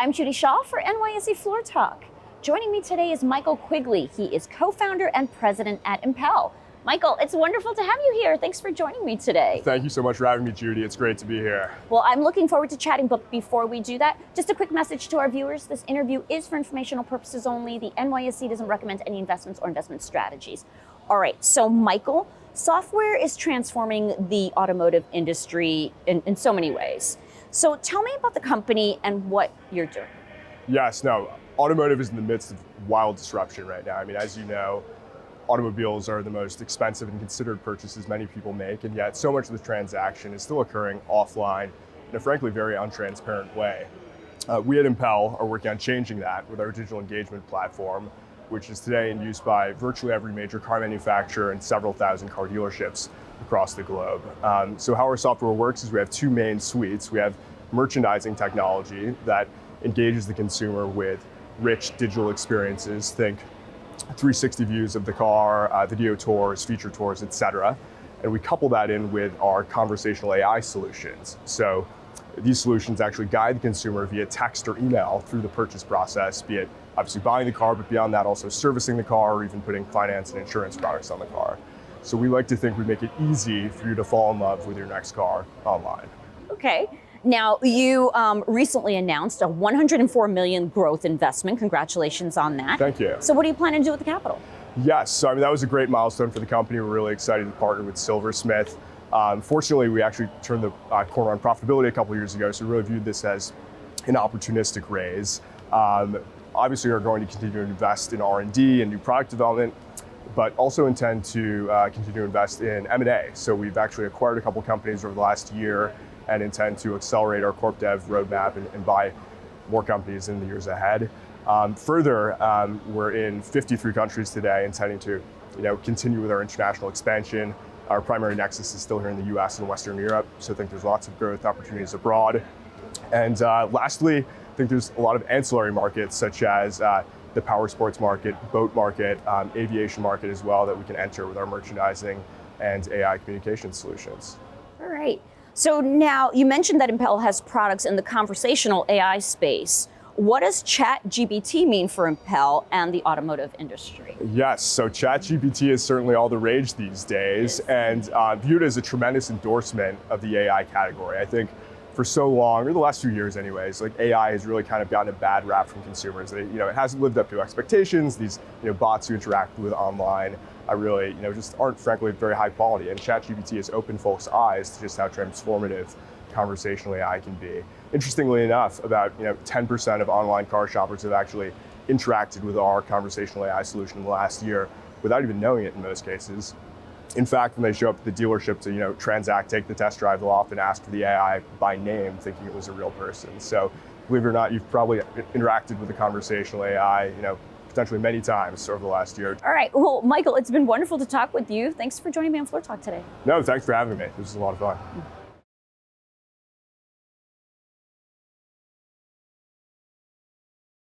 I'm Judy Shaw for NYSE Floor Talk. Joining me today is Michael Quigley. He is co-founder and president at Impel. Michael, it's wonderful to have you here. Thanks for joining me today. Thank you so much for having me, Judy. It's great to be here. Well, I'm looking forward to chatting, but before we do that, just a quick message to our viewers. This interview is for informational purposes only. The NYSE doesn't recommend any investments or investment strategies. All right, so Michael, software is transforming the automotive industry in so many ways. So tell me about the company and what you're doing. Yes, no, automotive is in the midst of wild disruption right now. I mean, as you know, automobiles are the most expensive and considered purchases many people make, and yet so much of the transaction is still occurring offline in a frankly very untransparent way. We at Impel are working on changing that with our digital engagement platform, which is today in use by virtually every major car manufacturer and several thousand car dealerships across the globe. So how our software works is we have two main suites. We have merchandising technology that engages the consumer with rich digital experiences. Think 360 views of the car, video tours, feature tours, etc. And we couple that in with our conversational AI solutions. So these solutions actually guide the consumer via text or email through the purchase process, be it obviously buying the car, but beyond that also servicing the car or even putting finance and insurance products on the car. So we like to think we make it easy for you to fall in love with your next car online. Okay. Now, you recently announced a $104 million growth investment. Congratulations on that. Thank you. So what do you plan to do with the capital? Yes, so I mean, that was a great milestone for the company. We're really excited to partner with Silversmith. Fortunately, we actually turned the corner on profitability a couple of years ago, so we really viewed this as an opportunistic raise. Obviously, we're going to continue to invest in R&D and new product development, but also intend to continue to invest in M&A. So we've actually acquired a couple companies over the last year and intend to accelerate our corp dev roadmap and buy more companies in the years ahead. Further, we're in 53 countries today, intending to continue with our international expansion. Our primary nexus is still here in the US and Western Europe, so I think there's lots of growth opportunities abroad. And lastly, I think there's a lot of ancillary markets such as the power sports market, boat market, aviation market as well that we can enter with our merchandising and AI communication solutions. All right. So now you mentioned that Impel has products in the conversational AI space. What does ChatGPT mean for Impel and the automotive industry? Yes, so ChatGPT is certainly all the rage these days and viewed as a tremendous endorsement of the AI category. I think for so long, or the last few years anyways, like AI has really kind of gotten a bad rap from consumers. It hasn't lived up to expectations. These bots you interact with online really just aren't frankly very high quality. And ChatGPT has opened folks' eyes to just how transformative conversational AI can be. Interestingly enough, about 10% of online car shoppers have actually interacted with our conversational AI solution in the last year without even knowing it in most cases. In fact, when they show up at the dealership to transact, take the test drive, they'll often ask for the AI by name, thinking it was a real person. So believe it or not, you've probably interacted with a conversational AI, potentially many times over the last year. All right. Well, Michael, it's been wonderful to talk with you. Thanks for joining me on Floor Talk today. No, thanks for having me. This was a lot of fun.